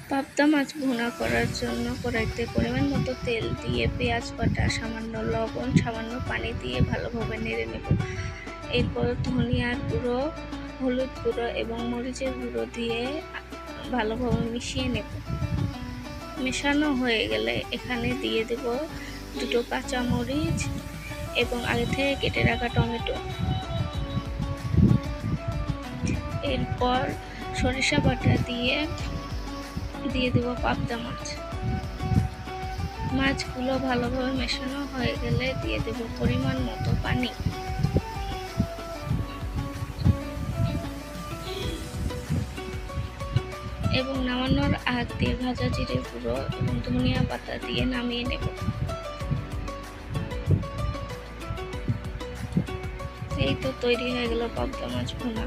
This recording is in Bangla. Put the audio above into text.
পাবদা মাছ ভুনা করার জন্য কড়াইতে পরিমাণ মতো তেল দিয়ে পেঁয়াজ বাটা, সামান্য লবণ, সামান্য পানি দিয়ে ভালোভাবে নেড়ে নেব। এরপর ধনিয়ার গুঁড়ো, হলুদ গুঁড়ো এবং মরিচের গুঁড়ো দিয়ে ভালোভাবে মিশিয়ে নেব। মেশানো হয়ে গেলে এখানে দিয়ে দেব দুটো কাঁচা মরিচ এবং আগে থেকে কেটে রাখা টমেটো। এরপর সরিষা বাটা দিয়ে দেব পাবদা মাছ। মাছগুলো ভালোভাবে মেশানো হয়ে গেলে দিয়ে দেব পরিমাণ মতো পানি। এবং নামানোর আগে ভাজা জিরে গুঁড়ো এবং ধনিয়া পাতা দিয়ে নামিয়ে নেব। এই তো তৈরি হয়ে গেল পাবদা মাছ ভুনা।